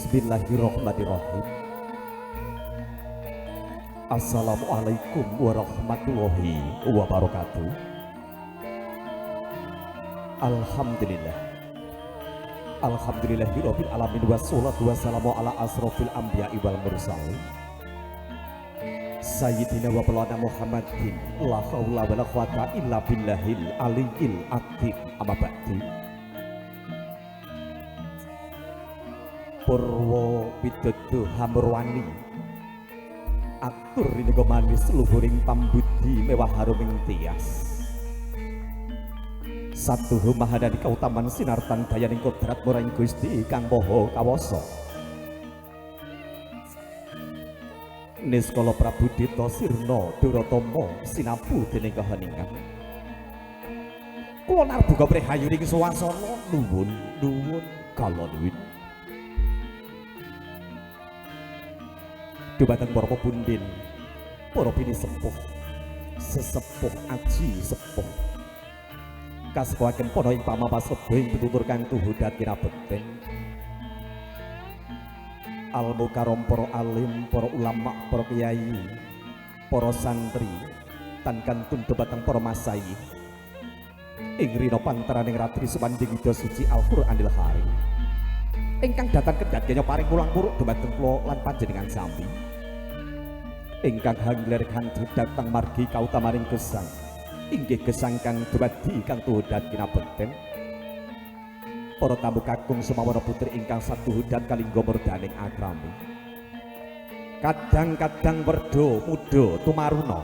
Bismillahirrahmanirrahim. Assalamualaikum warahmatullahi wabarakatuh. Alhamdulillah. Alhamdulillahirabbil alamin wassalatu wassalamu ala asrofil anbiya'i wal mursalin. Sayyidina wa maulana Muhammadin la haula wala quwata illa billahil aliyyil azim. Amma ba'du. Purwa pidodo hamurwani atur nika manis luhuring pambudi mewah haruming tias. Satuhu mahadani kautaman sinartan dayaning kodrat murahing Gusti kang maha kawasa. Niskala Prabu Dita Sirna Duratama sinapu dening kaheningan. Kula narbuka prihayuning swasana nuwun kala nuwun. Dumateng para pepundhen, para bini sepuh, sesepuh aji sepuh. Kasepuhaken para ing pamapasedha ing pitutur kang tuhudat kinabekten. Al-mukarom para alim, para ulama, para kiai, para santri, tan kantun dumateng para masayih. Ing rina pantaraning ratri supanding ida suci Al-Qur'anil Karim. Ingkang datang kedat kenya paring pulang puruk dumateng kula lan panjenengan sami. Ingkang hangler kanthi datang margi kautamaning gesang. Inggih gesang kang dumadi kang tuhudat kinabekten. Para tamu kakung semawana putri ingkang satuhudat kalingga merdaning akrami. Kadang-kadang werda muda tumaruna.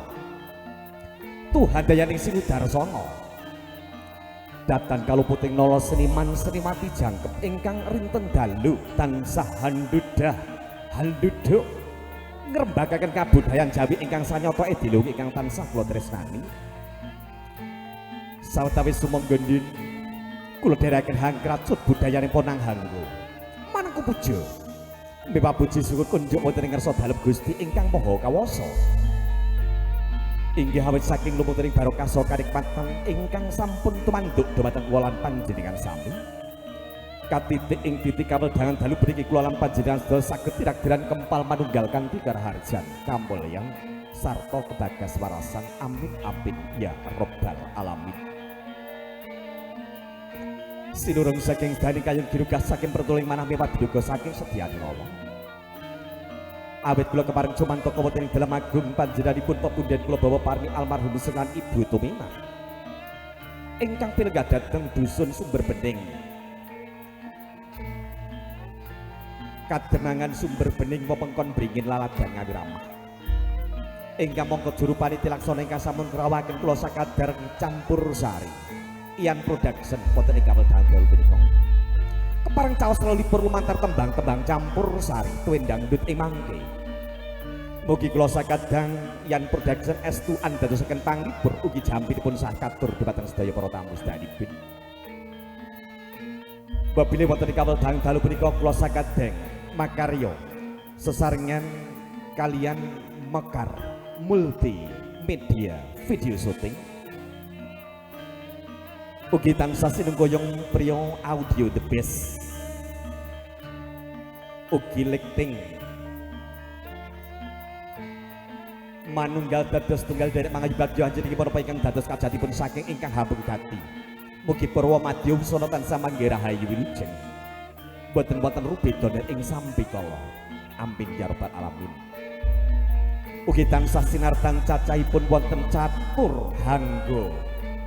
Tuhan dayaning sinudarsana. Datan kaluputing nala seniman senimati jangkep ingkang rinten dalu tansah handudah handuduk ngrembakaken kabudayan Jawi ingkang sanyata edilung ingkang tansah kula tresnani. Sawetawis sumangga ndin kula dherekaken hangkracut budayaning Ponang Hanggo. Manengku puja mipabuji syukur kunjuk wonten ing ngarsa dalem Gusti ingkang maha kawasa. Inggih awit saking lumutering barokah saha kanikmatan ingkang sampun tumanduk dumateng kula lan panjenengan sami. Katitik ing titik kawedangan dalu mriki kula lan panjenengan sedaya saged tirak-tiran kempal manunggal kanthi karaharjan kamulyan sarta kebagas warasan. Amin amin ya rabbal alamin. Sinurung saking dani kayung dirugas saking pertuling manah mewah diduga saking Sedyani Rama. Awit kula kepareng cumantaka wonten ing dalem agung panjenenganipun pepundhen kula bawa parmi almarhum senan Ibu Tumina ingkang pinenggah dhateng dusun Sumber Bening. Kadenangan Sumber Bening wewengkon Bringin Laladan Ngawiramah. Ingkang mongko juru panitia laksana ingkang sampun krawaken kula sakadar campur sari. Ian Production wonten ing kawedahan dalu punika. Kepareng caos lelipur lumantar tembang-tembang campur sari tuwin dangdut ing mangke. Mugi kula sakadang Ian Production estu andadosaken panglipur ugi jampinipun sah katur dhumateng sedaya para tamu sedanipun. Babile wonten ing kawedahan dalu punika kula sakadang makarya sesarengan kalian Mekar Multimedia Video Shooting. Ugi tansah sinenggoyong priya audio the best. Ugi lighting manunggal dados tunggal derek mangayu bagya anjenipun menapa ingkang dados kajatipun saking ingkang hambung gati. Mugi Purwa Madya Wusana tansah manggih rahayu wilujeng. Boten wonten rubeda ing sampikala. Amin ya rabbal alamin. Ugi tansah sinartan cacahipun wonten catur hanggo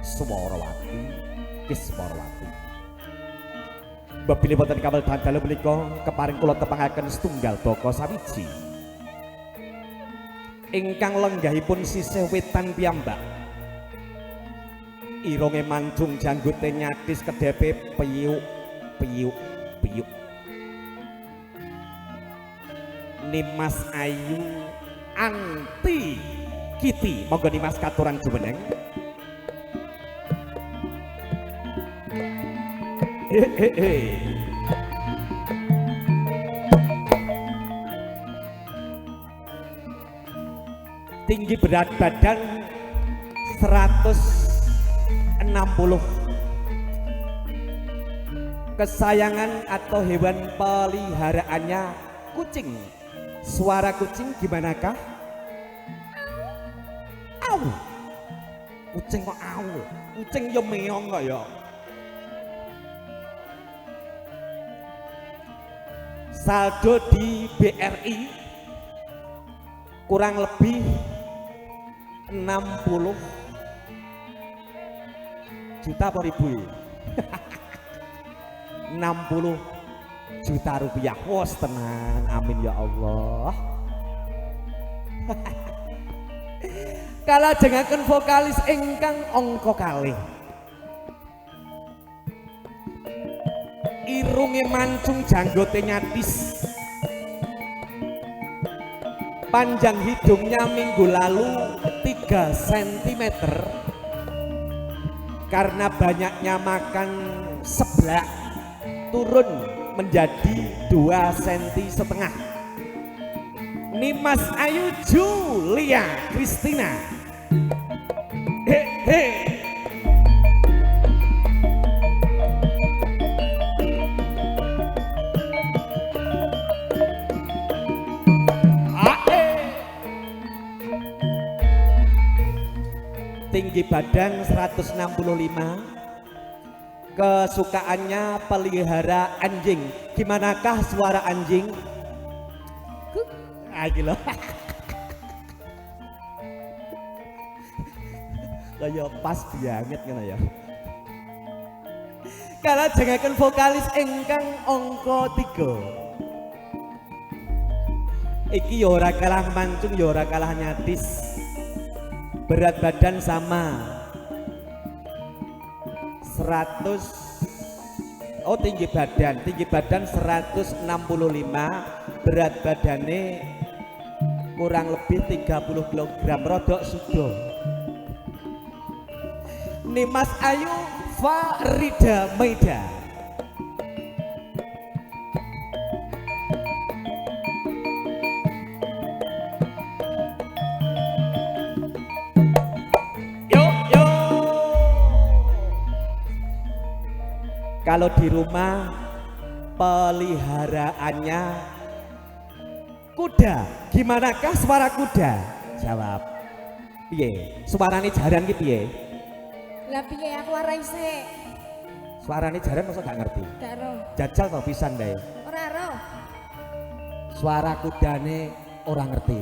Swarawati Kiswarwati. Babile wonten kawel dalu menika keparing kula tepangaken setunggal baka sawiji ingkang lenggahipun sisih wetan piyambak. Ironge mancung janggute nyatis kedepe piyuk piyuk piyuk. Nimas Ayu Anti Kiti monggo Nimas katuran jumeneng. Tinggi berat badan 160 kesayangan atau hewan peliharaannya kucing. Suara kucing gimanakah? Au. Kucing kok au? Kucing yo meong kok ya. Saldo di BRI kurang lebih 60 juta apa ribu? 60 juta rupiah. Wos tenang, amin ya Allah. Kalajengaken vokalis ingkang angka kalih. Irunge mancung, janggote nyatis. Panjang hidungnya minggu lalu 3 cm. Karena banyaknya makan seblak, turun menjadi 2,5 cm. Nimas Ayu Julia Kristina. Hehe. Tinggi badan 165, kesukaannya pelihara anjing. Gimanakah suara anjing? Gila. Kayak pas banget kan ya. Kalajengaken vokalis ingkang angka 3. Iki ya ora kalah mancung, ya ora kalah nyatis. Berat badan sama 100. Tinggi badan 165, berat badannya kurang lebih 30 kg, rodok sudo. Nimas Ayu Farida Maida. Kalau di rumah peliharaannya kuda, gimanakah suara kuda? Jawab. Piye? Suarane jaran ki piye? Lah piye aku ora isih. Suarane jaran masa gak ngerti? Gak ero. Jajal to pisan dae. Ora ero. Suara kudane ora ngerti.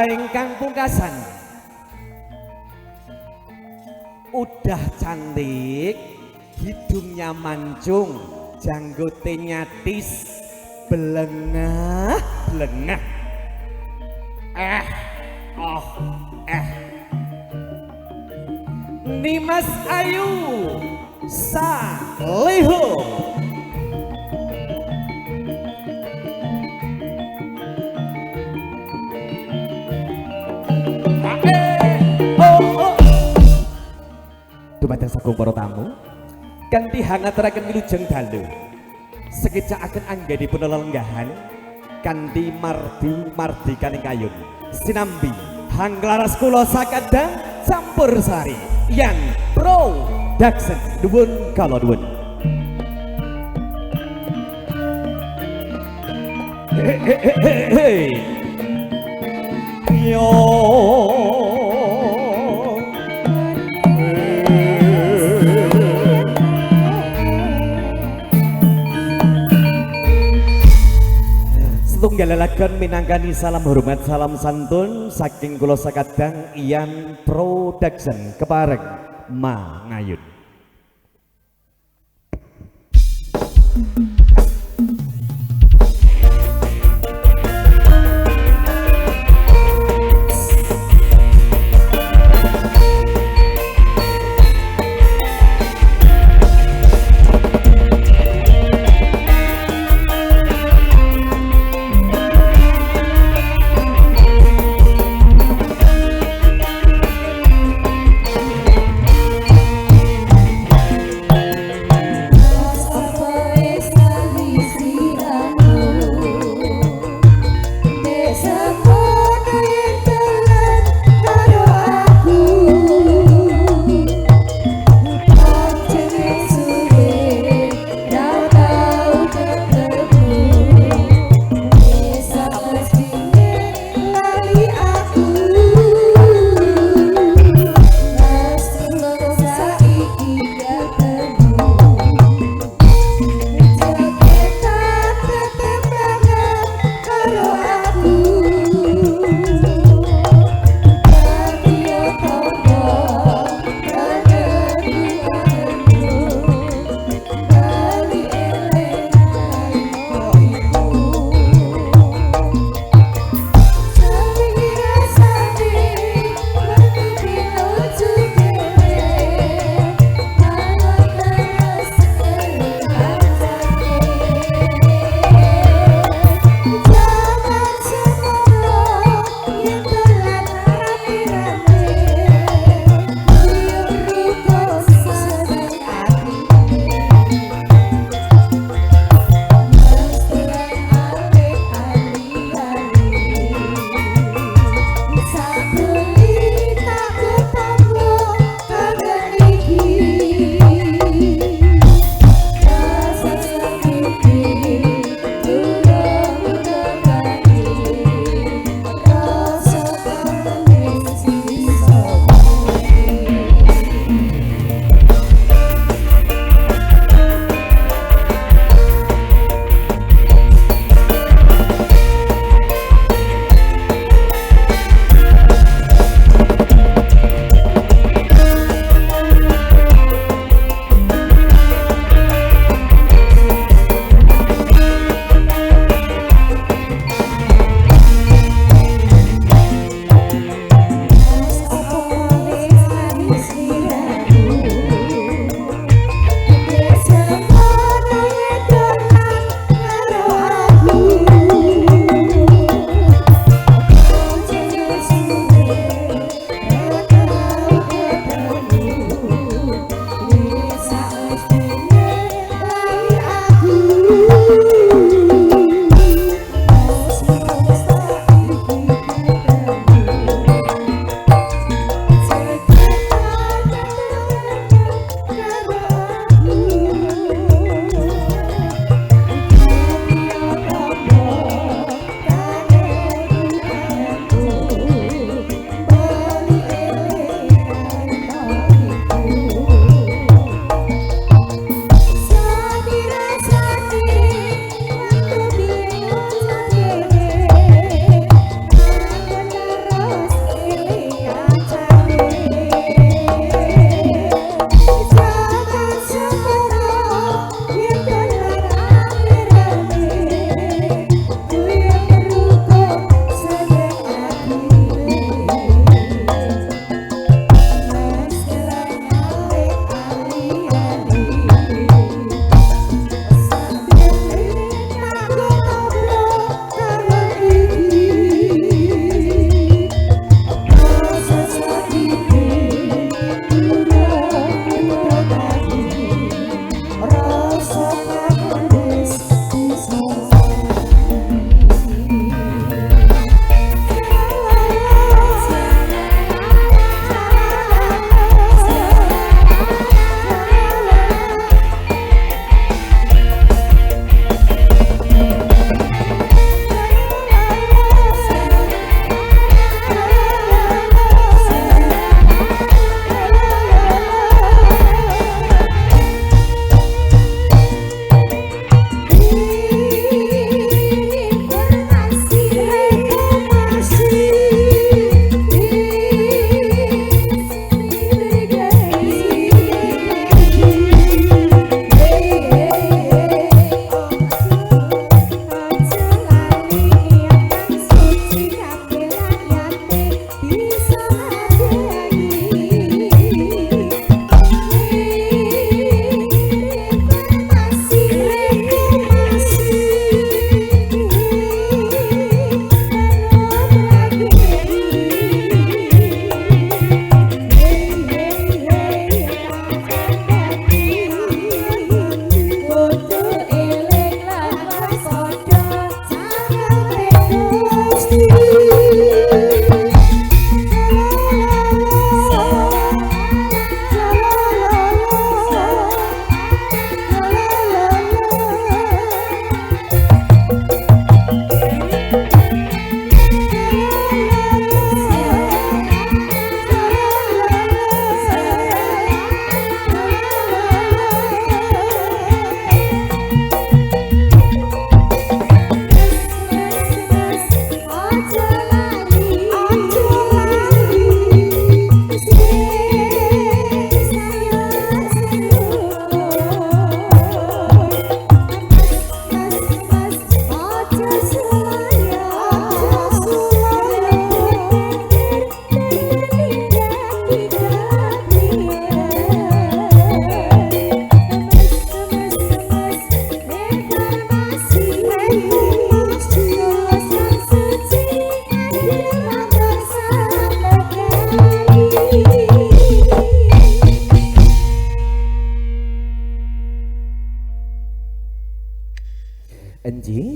Ingkang pungkasan. Udah cantik, hidungnya mancung, janggote nyatis, belengah. Nimas Ayu Salihu. Dumateng sagung para tamu, kanthi hangaturaken wilujeng dalu sekejap akan anggenipun lelenggahan kanthi mardi kaning kayun sinambi hanglaras kula sakadang campur sari yang production nuwun kala nuwun. Yo setunggal lelagon minangkani salam hormat salam santun saking kula sakadang Ian Production kepareng Mangayun.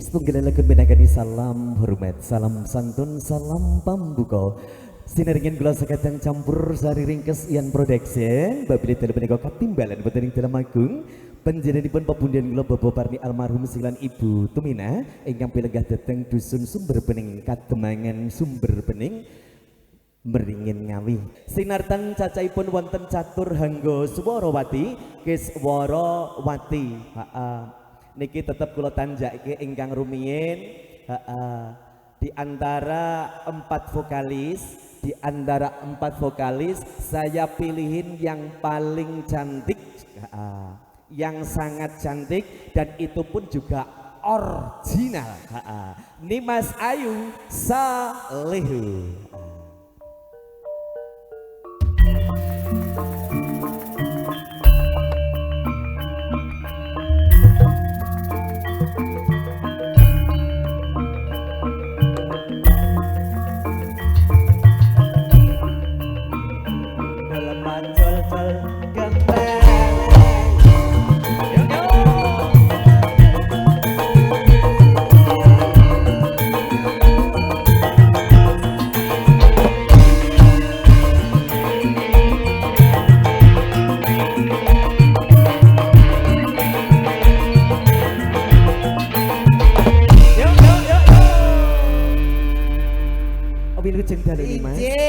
setunggal lagun menangani salam hormat, salam santun, salam pambuka. Sinaringin gula sekadang campur sari ringkes Ian Production. Babili dalam menika katimbalan boten ing dalam agung. Panjenenganipun pepundhen kula Bapak Parni almarhum silan Ibu Tumina ingkang pilenggah dhateng dusun Sumber Bening Kademangan Sumber Bening Meringin Ngawi. Sinartan cacaipun wonten catur hanggo Swarawati, Kiswarawati. Niki tetep kula tanjake ingkang rumiyin. Di antara 4 vokalis, saya pilihin yang paling cantik, yang sangat cantik, dan itu pun juga original. Nimas Ayu Salihu.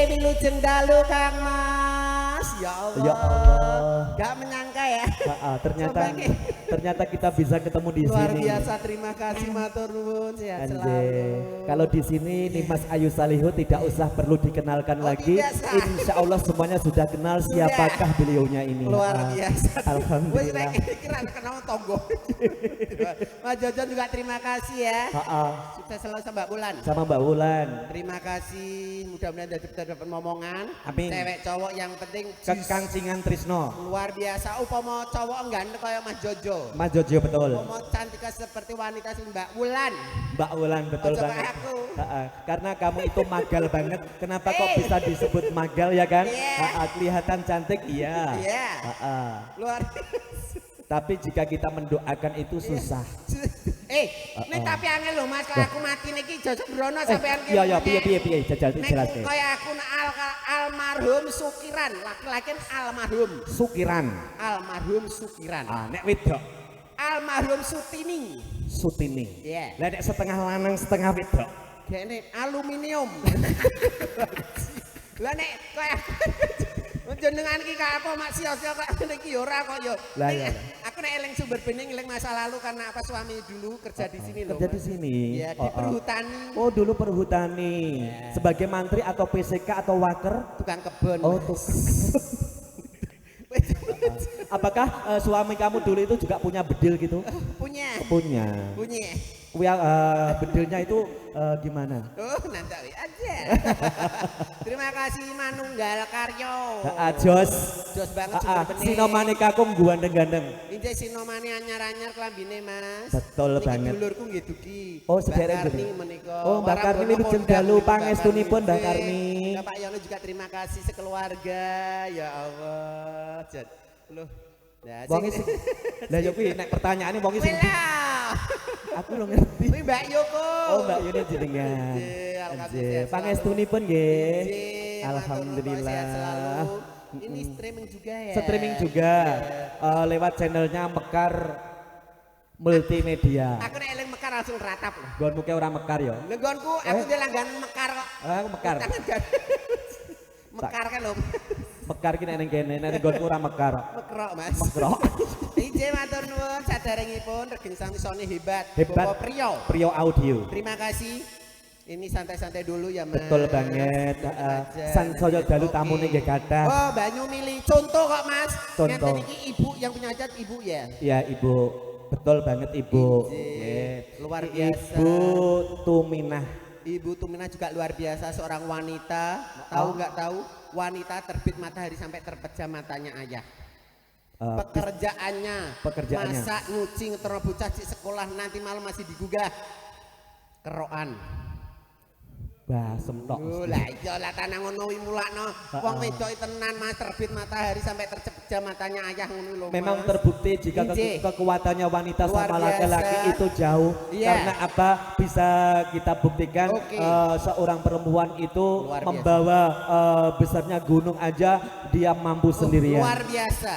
Wilujeng dalu Kang Mas. Ya Allah. Ya Allah. Gak menyangka ya. Ternyata kita bisa ketemu di Luar sini. biasa, terima kasih matur nuwun, sehat Anje. selalu. Kalau di sini Nimas Ayu Salihu tidak usah perlu dikenalkan lagi. Insya Allah semuanya sudah kenal siapakah beliaunya ini. Luar biasa. Alhamdulillah. Kira kenal tonggo. Mas Jojon juga terima kasih ya. Sukses selalu sama Mbak Wulan. Sama Mbak Wulan. Terima kasih. Mudah-mudahan kita dapat momongan. Amin. Cewek cowok yang penting Kekangcingan Trisno. luar biasa. Upama cowok ganteng kayak Mas Jojo. Mas Jojo betul. Upama cantik seperti wanita si Mbak Wulan. Mbak Wulan betul Ojo banget. kayak aku. Karena kamu itu magal banget. Kenapa kok bisa disebut magal ya kan? Kelihatan cantik iya. Iya. Luar biasa. Tapi jika kita mendoakan itu susah. Ini tapi angel loh Mas, kalau aku mati niki Jojo Brono sampean ki. Iya piye jajal dijelaske. Kaya aku almarhum Sukiran, laki-laki almarhum Sukiran. Sukiran. Nek wedok Almarhum Sutini. Iya. Lah nek setengah lanang setengah wedok. Kene aluminium. Lah nek kaya jenengan iki kaya apa Mak sia-sia kok ngene iki ya ora kok ya. Aku nek eling Sumber Bening eling masa lalu karena apa suami dulu kerja di sini loh. Kerja di sini. Iya, di perhutani. Oh, dulu perhutani. Sebagai mantri atau PCK atau waker? Tukang kebun. Oh, apakah suami kamu dulu itu juga punya bedil gitu? Punya. Bedilnya itu gimana? Oh, nanti aja. Terima kasih Manunggal Karyo. Jos banget Sumber Bening. Sinomane kakung gandeng-gandeng. Injek sinomane anyar-anyar klambine Mas. Betul banget. Dulurku nggih dugi. Oh, sederek Karni menika. Oh, Mbak Karni wilujeng dalu pangestunipun Mbak Karni. Bapak Yono juga terima kasih sekeluarga. Ya Allah. Loh. Wong iki lah yo kuwi nek pertanyaane wong iki aku lho ngerti. Kuwi Mbak Yoko. Oh, Mbak Yuni jenengan. Pangestunipun nggih. Alhamdulillah. Ini streaming juga ya. Streaming juga lewat channelnya Mekar Multimedia. Aku nek eling Mekar langsung ratap loh. Nggonmu ke ora Mekar ya? Nggonku aku dhe langganan Mekar kok. Mekar. Mekar kan lho. Mekar ki nek kene nek nggonku ora Mekar. Mekrok Mas. Mekrok. Ije matur nuwun saderengipun regeng sami hebat. Hebat. Prio Audio. Terima kasih. Ini santai-santai dulu ya Mas. Betul banget. Sansaya dalu tamune nggih kathah. Oh, banyu milih contoh kok Mas. Contoh. Ngeten iki ibu yang punya hajat ibu ya. Iya, Ibu. Betul banget Ibu. Luar biasa. Ibu Tuminah. Ibu Tuminah juga luar biasa, seorang wanita. Tahu nggak tahu? Wanita terbit matahari sampai terpejam matanya ayah. Pekerjaannya masak, nyuci, ngeterobos caci sekolah, nanti malam masih digugah keroan. Basem tok. Lah iya lah tanah ngono wi mulakno. Wong wedok tenan Mas terbit matahari sampai terjepit matanya ayah ngono lho. Memang terbukti jika kekuatannya wanita Luar sama biasa. laki-laki itu jauh. Iya. Karena apa? Bisa kita buktikan seorang perempuan itu Luar biasa. membawa besarnya gunung aja dia mampu sendirian. Luar biasa.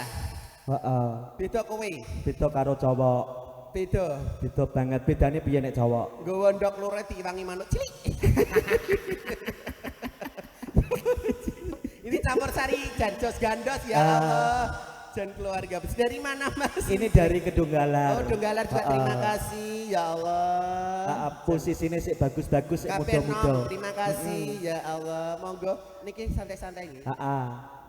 Heeh. Beda kowe. Beda karo cowok. Beda. Beda banget. Bedane piye nek cowok? Nggawa ndok loro diiwangi manuk cilik. Ini campur sari janjos gandos ya Allah. Jan keluarga. Dari mana Mas? Ini dari Kedunggalar. Oh, Dunggalar juga terima kasih ya Allah. Posisinya sih bagus-bagus, sih Kapenom, muda-muda. terima kasih ya Allah. Monggo niki santai-santai nggih. Heeh.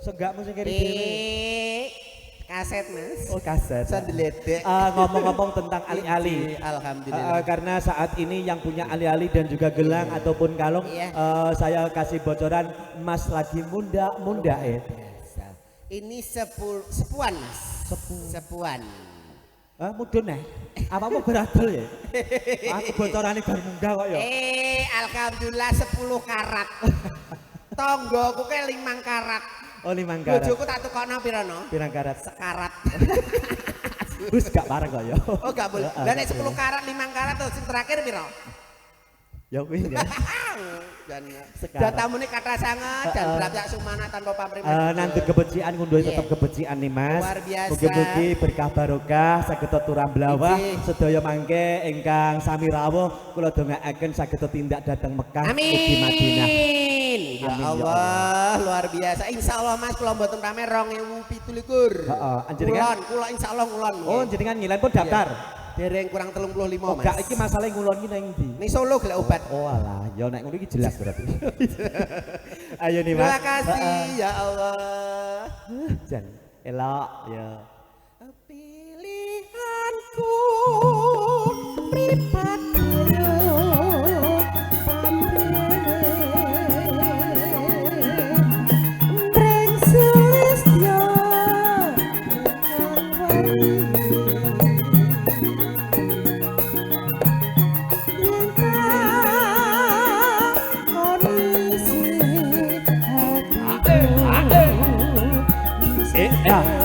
Senggak musik kiri dhewe. Kaset Mas. Oh kaset. Sandeledek. Ngomong-ngomong tentang ali-ali. Alhamdulillah. Karena saat ini yang punya ali-ali dan juga gelang ataupun kalung, saya kasih bocoran Mas lagi munda Ini sepuan Mas. Sepuan. Mudun apa mau beradol ya? Aku bocorannya baru munggah kok ya. Alhamdulillah 10 karat. Tonggoku ke 5 karat. Oh 5 karat. Bojoku tak tukokno pira no? Pirang karat? Sekarat. Wis gak bareng kok ya. Oh gak boleh. Lah nek 10 karat 5 karat terus sing terakhir pira? Ya kuwi ya. Datamune kata sangat dan berat sumana tanpa pamrih. Nanti kebecikan ngunduhi tetep kebecikan nih Mas. Luar biasa. Mugi-mugi berkah barokah saged turam blawah sedaya mangke ingkang sami rawuh kula dongaaken saged tindak dhateng Mekah ugi Madinah. Ya Allah, luar biasa. Insyaallah Mas kula mboten rame 2017. Heeh, anjenengan kula insyaallah ngulon. Oh, jenengan ngilen pun daftar. Dereng kurang 35 Mas. Gak iki masalah ngulon ki nang ndi? Ning Solo gelek obat. Oh alah, ya nek ngono iki jelas berarti. Ayo nih Mas. Terima kasih ya Allah. Jan, elok ya. Pilihanku pripati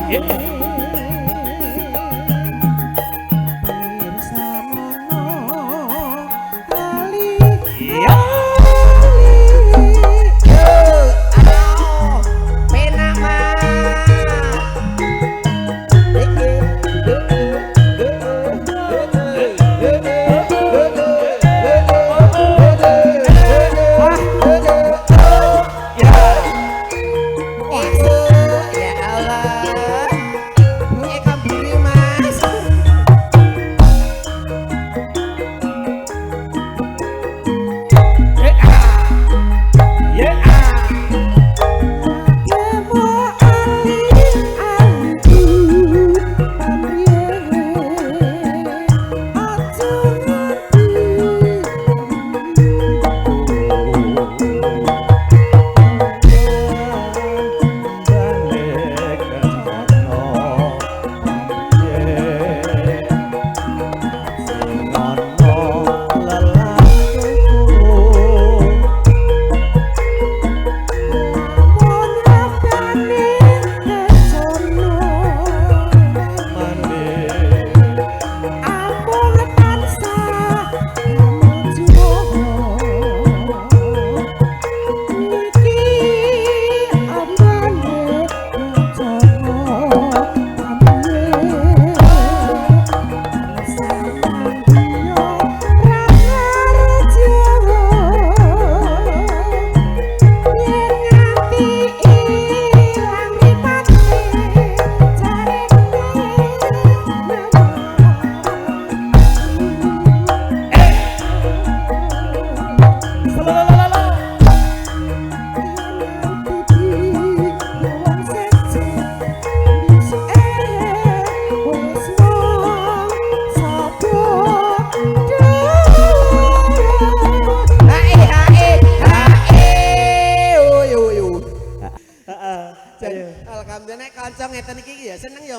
Ya,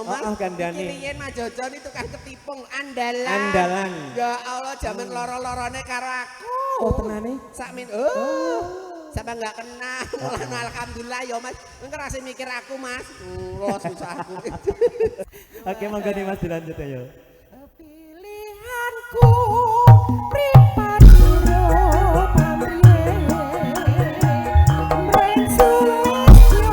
Mas. Kandhane. Iki riyen Mas Jojon itu kan ketipung andalan. Andalan. Ya Allah jaman loro-lorone karo aku. Oh tenane? Sakmin sampai nggak kenal. Alhamdulillah ya Mas. Ngerasa mikir aku Mas. Loh susah aku. Oke monggo nih Mas dilanjut ayo. Pilihanku pripaduro pamrih mreng sulistyo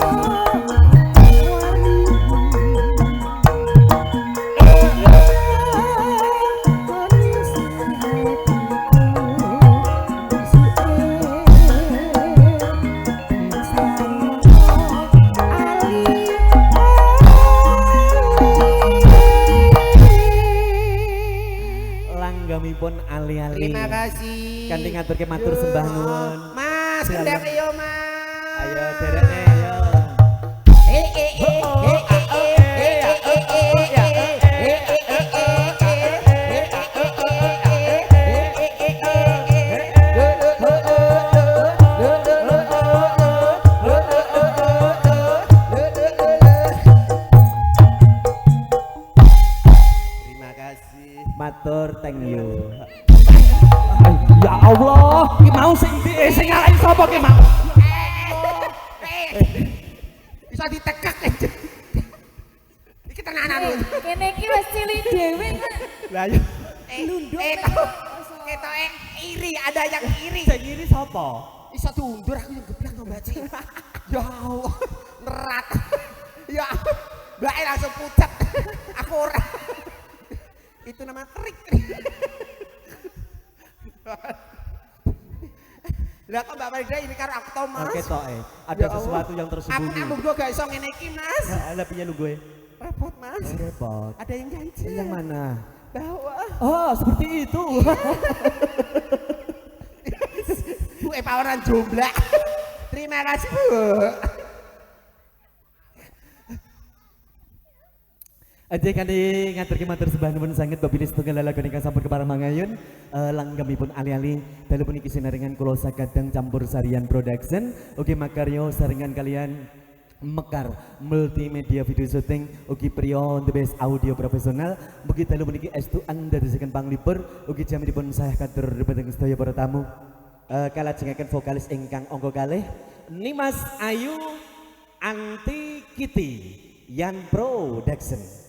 Langgamipun ali-ali. Terima kasih. Kanthi ngaturke matur sembah nuwun. Mas, kendang yo Mas. Ayo derene ayo. Terima kasih. Matur thank you. Ya Allah, ki mau sing ngalahin sapa ki mau? Bisa ditekek. Iki tenanan lho. Kene iki wis cilik dhewe kok. Lah yo. Nunduk. Ketoke iri, ada yang iri. Sing iri sapa? Iso diundur aku yang geblak Mbak Ci. Ya Allah, nerat. Ya, Mbak langsung pucat. Aku ora. Itu nama trik. Lah kok Mbak Farida ini karo aku tau Mas. Oke tok ada Ya sesuatu Allah. yang tersembunyi. Aku nambung gak iso ngene iki Mas. Ada piye lu gue? Repot Mas. Repot. Ada yang ganjil. Yang mana? Bawah. Oh, seperti itu. Bu epawaran jomblak. Terima kasih Bu. Aja kan ngaturke matur sembah nuwun sanget babilih setunggal lalagon ingkang sampun kepareng mangayun langgamipun ali-ali dalu puniki sinarengan kula sakadang campur sarian production ugi makarya sarengan kalian Mekar multimedia video syuting ugi priya the best audio profesional mugi dalu puniki estu andadosaken panglipur ugi jamanipun saya katur dhateng sedaya para tamu kalajengaken vokalis ingkang angka kalih Nimas Ayu Anti Kitty Yan Production.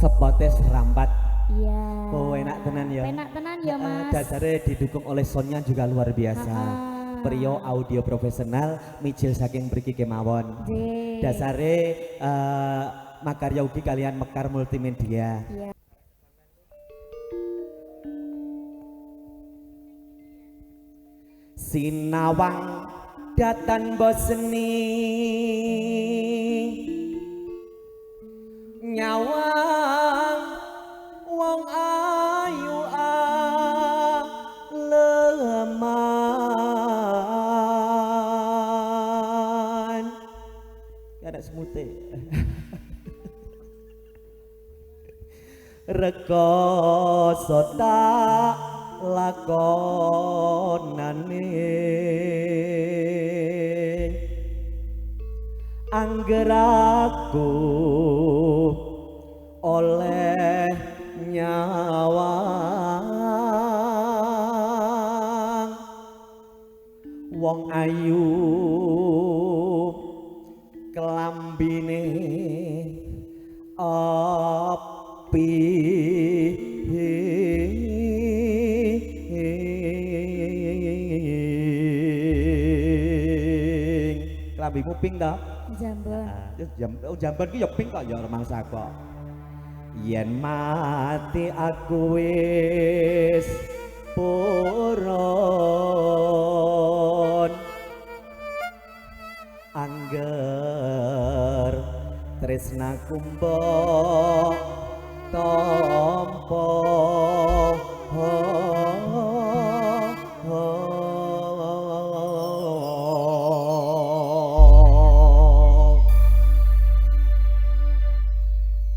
Sepotes rambat. Iya. Oh enak tenan ya. Enak tenan ya Mas. Dasarnya didukung oleh soundnya juga luar biasa. Prio audio profesional, mijil saking mriki kemawon. Nggih. Dasare makarya ugi kalian Mekar Multimedia. Iya. Sinawang datan boseni nyawang wong ayu leman ada semute rekoso tak lakonane anggeraku oleh nyawang wong ayu kelambine api kelambimu pink dah Jambon. jamban ki ya pink kok ya remangsa kok yen mati aku wis purun angger tresnaku mbok tampa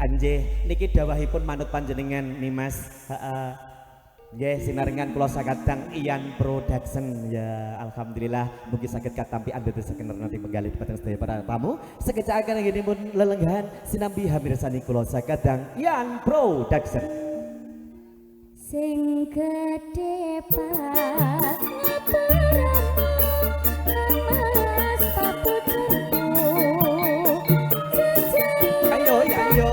Anjih niki dawahipun manut panjenengan Nimas. Heeh. Nggih sinarengan kula sakadang Ian Production ya alhamdulillah mugi saged katampi andadosaken nanti penggalih dhateng sedaya para tamu sekejakaken anggenipun lelenggahan sinambi hamirsani kula sakadang Ian Production Sing gedhe pak ayo ayo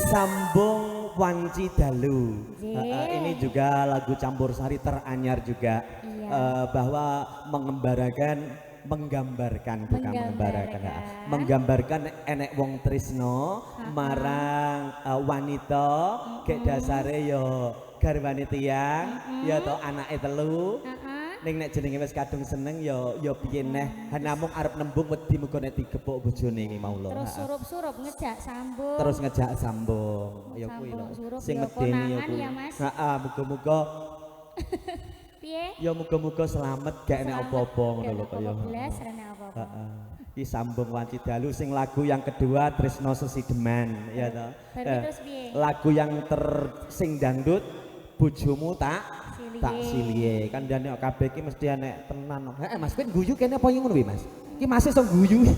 Sambung Wanci Dalu. Ini juga lagu campursari teranyar juga. Iya. Bahwa menggambarkan enek wong tresno marang wanita kek dasare yo garwane tiyang ya to anake telu. Ning nek jenenge wis kadung seneng ya piye neh namung arep nembung wedi muga nek digepuk bojone iki mau lho. Terus surup-surup ngejak sambung. Terus ngejak sambung. Ya kuwi lho. Sing medeni ya kuwi. Heeh, muga-muga piye? Ya muga-muga slamet gak enek apa-apa ngono lho kaya. Heeh. Iki sambung Wanci Dalu sing lagu yang kedua Tresno Sesideman ya to. Terus piye? Lagu yang sing dangdut bojomu tak silie kan dene kabeh iki mesti enek tenan. Heeh Mas kowe guyu kene apa ngono kuwi Mas? Iki Mas iso guyu. Lho.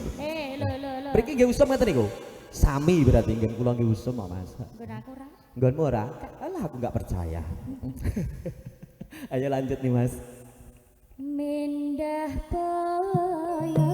Mriki nggih usum ngeten niku. Sami berarti nggih kula nggih usum kok Mas. Nggon aku ora. Nggonmu ora? Alah aku enggak percaya. Ayo lanjut nih Mas. Mindah toyo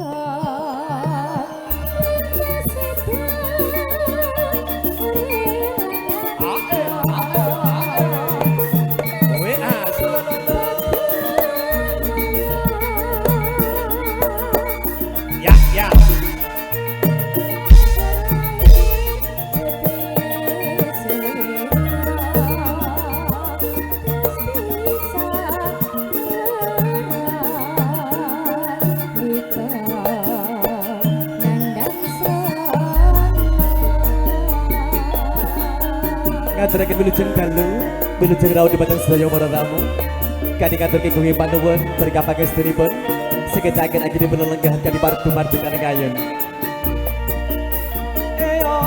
ngaturaken wilujeng dalu, wilujeng rawuh dhumateng sedaya para tamu. Kanthi ngaturke gunging panuwun berkah pangestunipun sekejaken anggenipun lelenggahan kanthi pardu mardukan kayun. Ayo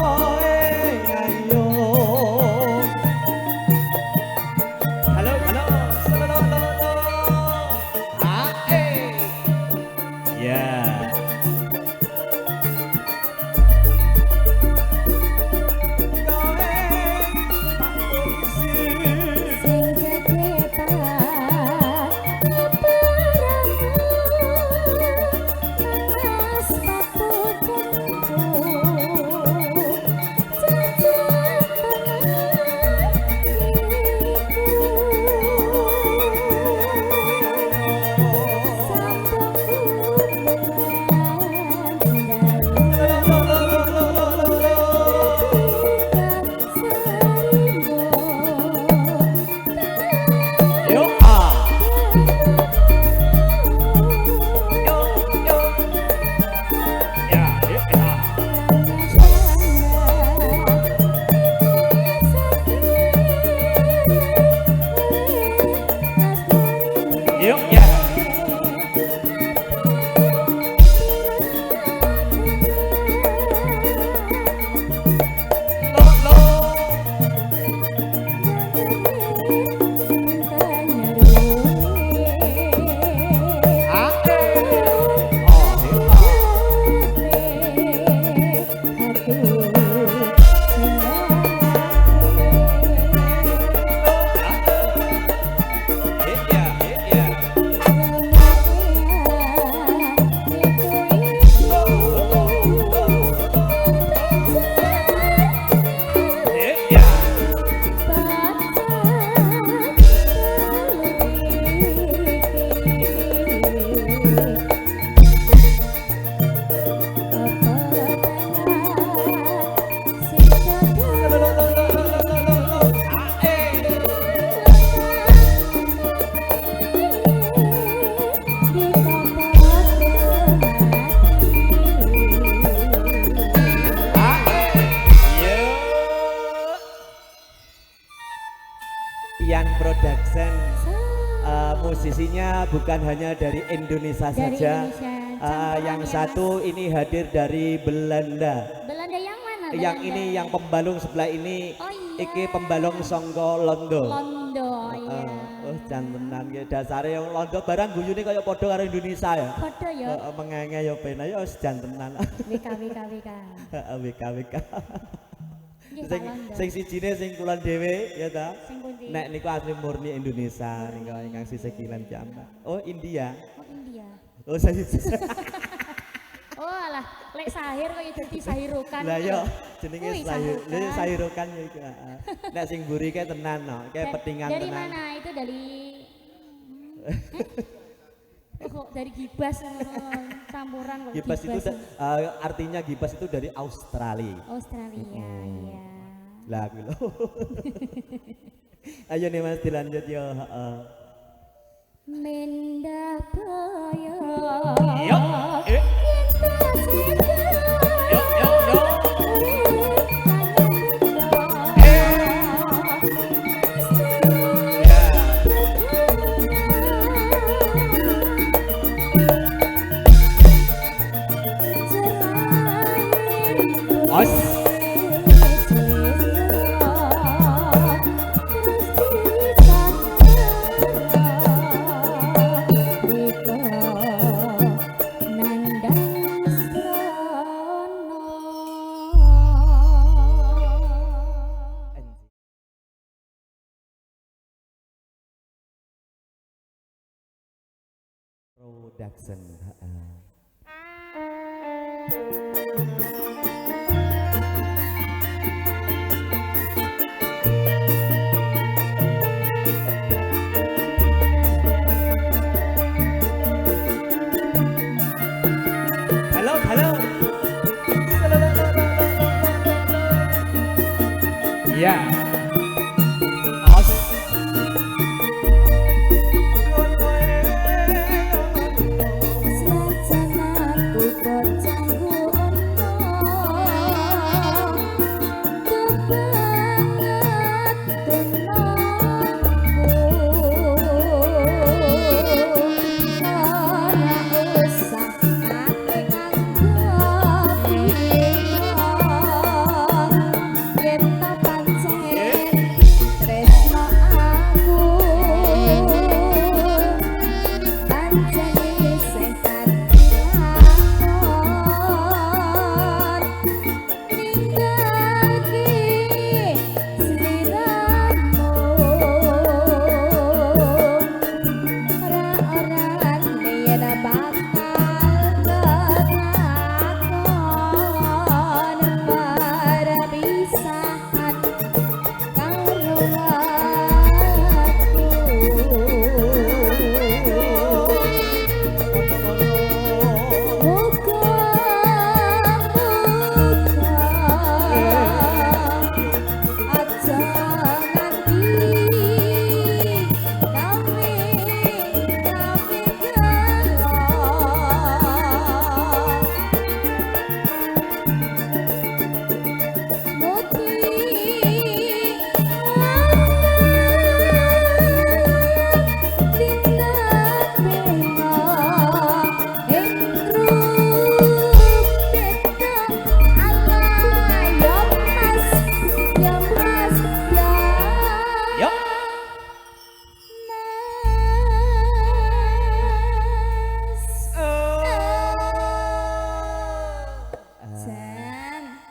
Ian Production. Sa- Musisinya bukan hanya dari Indonesia Dari saja. Indonesia. Yang Campurannya, satu ini hadir dari Belanda. Belanda yang mana? Yang Belanda? ini yang pembalung sebelah ini. Oh iya. Iki pembalung songko Londo. Londo, iya. Oh jantenan ya dasare yang Londo barang guyune kaya padha karo Indonesia ya. Padha ya. Mengenge ya pena ya wis jantenan. WK. WK. Nggih, Pak Sing Londo. sing sijine sing kulon dhewe ya ta. Sing pundi? Nek niku asli murni Indonesia niku ingkang sisih kilen jambak. Oh India. Oh India. Oh saya. Oh alah, lek Sahir kok dadi Sahirukan. Lah ya jenenge Wih, sayur. Sahirukan. Sahirukan ya iku. Nek sing mburi kae tenan no, kae petingan Dari tenan. mana? Itu dari Oh, kok dari Gibas campuran kok. Gibas itu artinya Gibas itu dari Australia. Australia, iya. Lah kuwi lho. Ayo nih Mas dilanjut yo, heeh. Mendah boyo. Yo, yo. Os. Production. Halo. Ya. Os.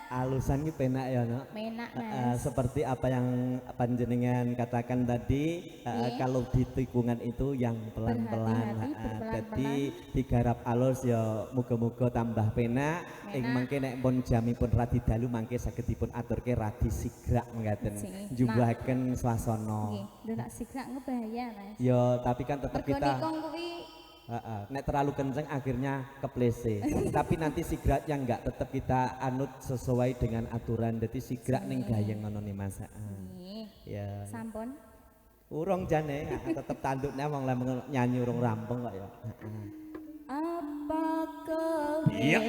Alusan ki penak ya no. Penak Mas. Seperti apa yang panjenengan katakan tadi, kalau di tikungan itu yang pelan-pelan. Berhati-hati, Jadi digarap alus ya muga-muga tambah penak. Ing mangke nek pun jamipun radi dalu mangke saged dipun aturke radi sigrak mengkaten. Njumbahaken swasana. Nggih, ndak sigrak ngebahaya Mas. Ya tapi kan tetap Mergo kita nikung kuwi nek terlalu kenceng akhirnya keplese. Tapi nanti sigrat yang enggak tetap kita anut sesuai dengan aturan. Jadi sigrat ning gayeng ngono nih Mas. nggih. Ya. Sampun. Urung jane tetep tanduknya wong lek nyanyi urung rampung kok ya. Apakah Iya.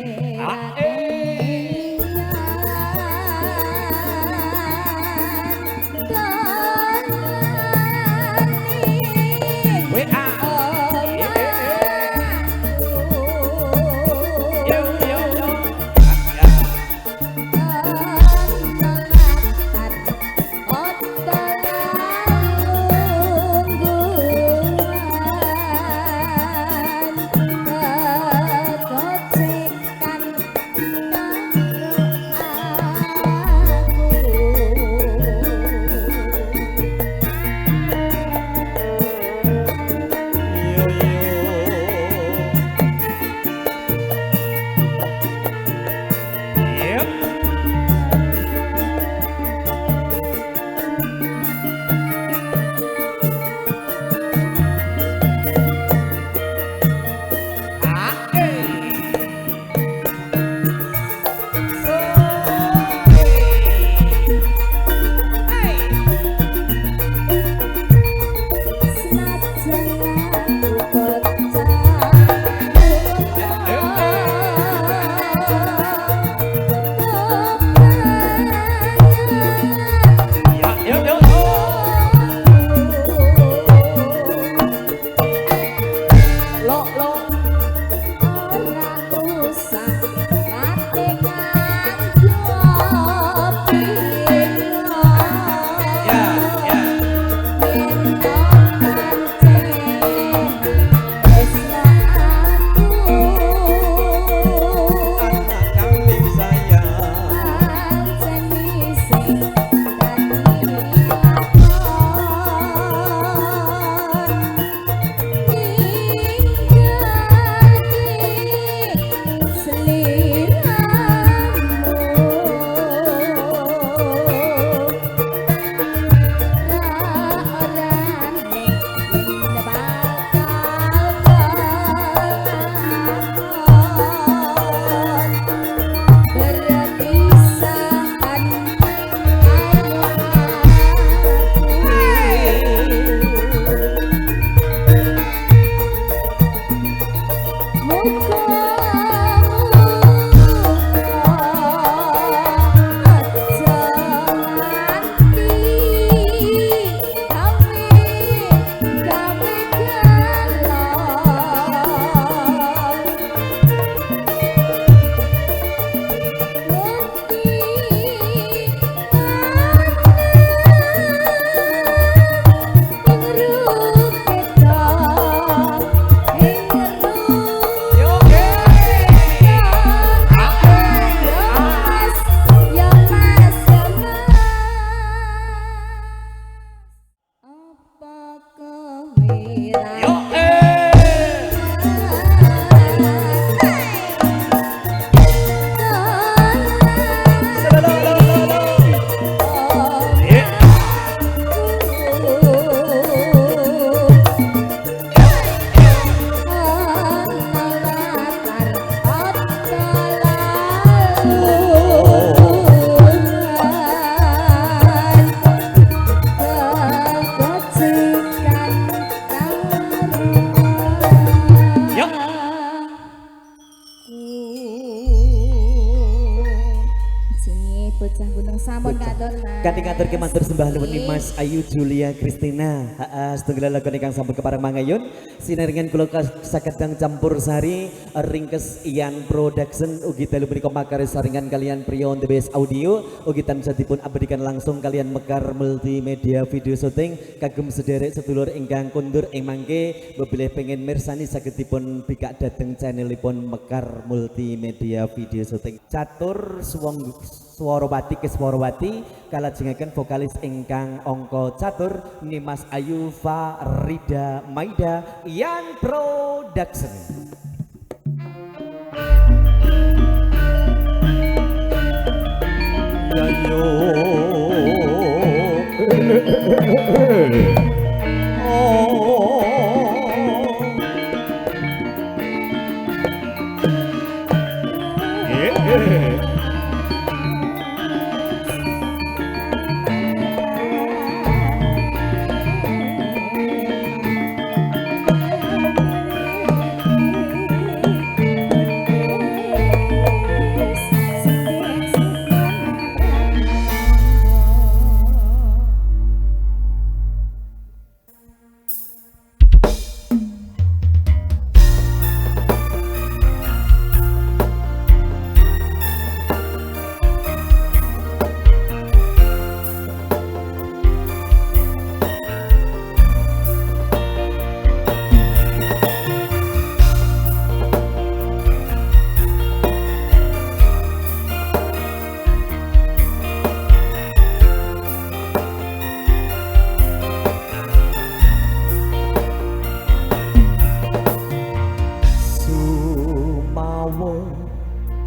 Kanthi ngatur matur sembah nuwun Mas Ayu Julia Kristina. Setunggal lagu ingkang sampun kepareng mangayun sinaringan kula sakedang campur sari ringkes Ian Production ugi dalu menika makarya saringan kalian Priyo on the Best Audio ugi tansah dipun abadikan langsung kalian Mekar Multimedia Video Shooting kagem sederek sedulur ingkang kundur ing mangke bebilih pengen mirsani saged dipun bikak dhateng channelipun Mekar Multimedia Video Shooting. Catur Swarawati Keswarawati kalajengaken vokalis ingkang angka catur Mas Ayu Farida Maida Ian Production. Yayo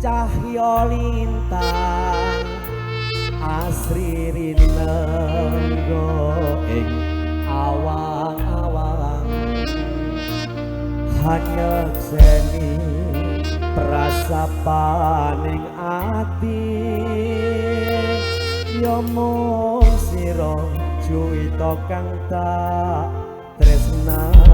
cahya lintang asri rinenggo ing awang-awang hanya seni prasapaning ati ya mung sira juwita kang tak tresnani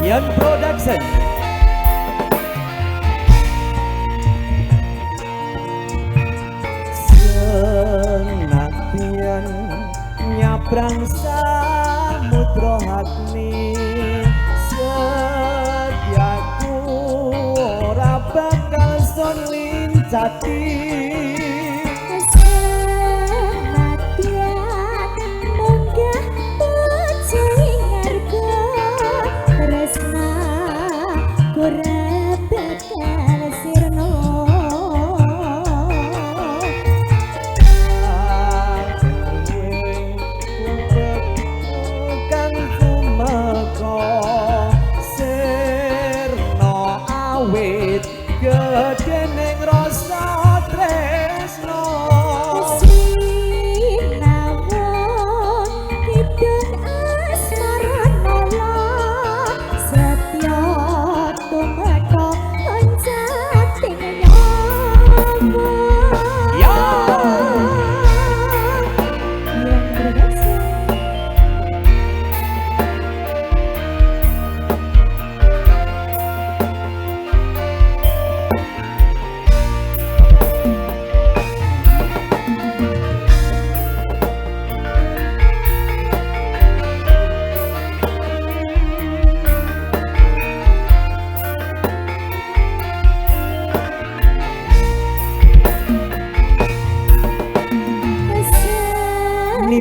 Ian Production. Senatian nyabrang samudra hati setiaku ora bakal son lincati gedeneng rasa tresno sinawon kidung asmarana setya tumeka pancating nyawa ya yang berdasar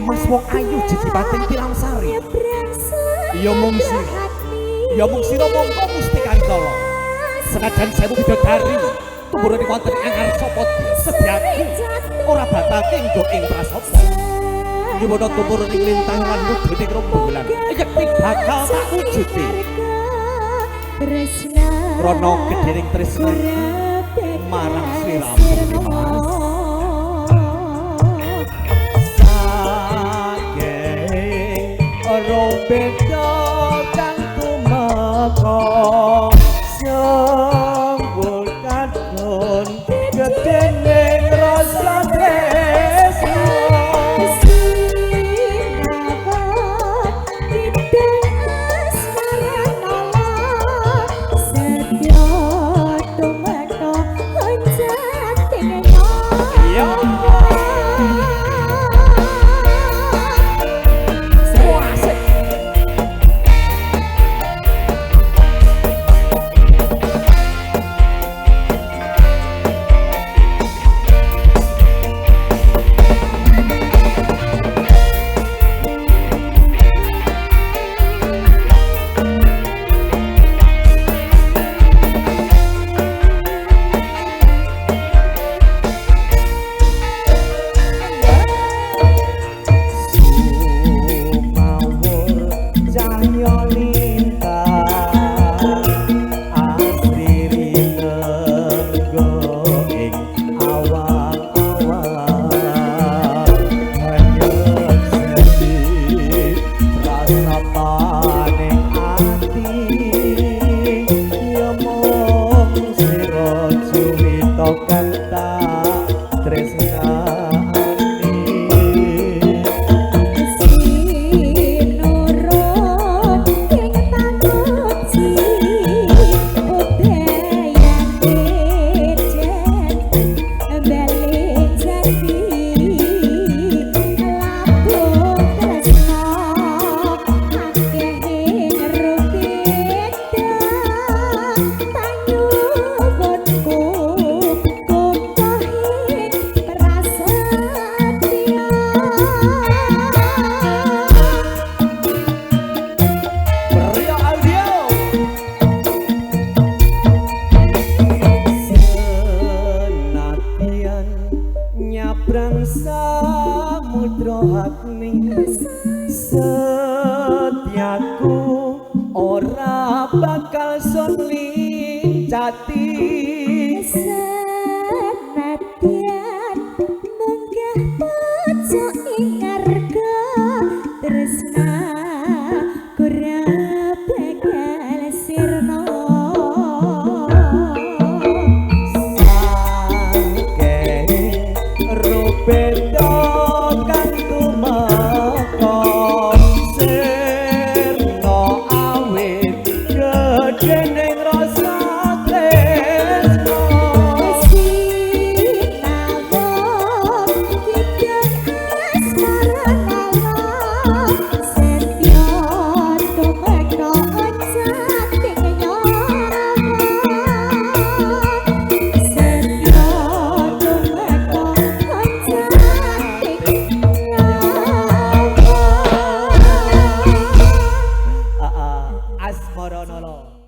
Mas wong ayu jejibatan tilam sari ya mung sira mongko Gusti Kantala senajan sewu bidodari tumurun wonten angar sapa sediaku ora batake nggo ing prasaja nyuwun tumurun ing lintang lan mudune rembulan yekti bakal tak wujude tresna krana gedhering tresna marang sliramu Dimas. Saking ora beda kang tumeka sembul kadon gedene rasa tresno. Nyabrang samudra hati setiaku ora bakal soli jati senadyan munggah pojok ing arga tresna ora bakal sirna. Beda kang tumeka sirna awit gedene rasa tresno. Sinawon kidang asmara malam setya tumeka ocating nyorama setya tumeka Asmara nala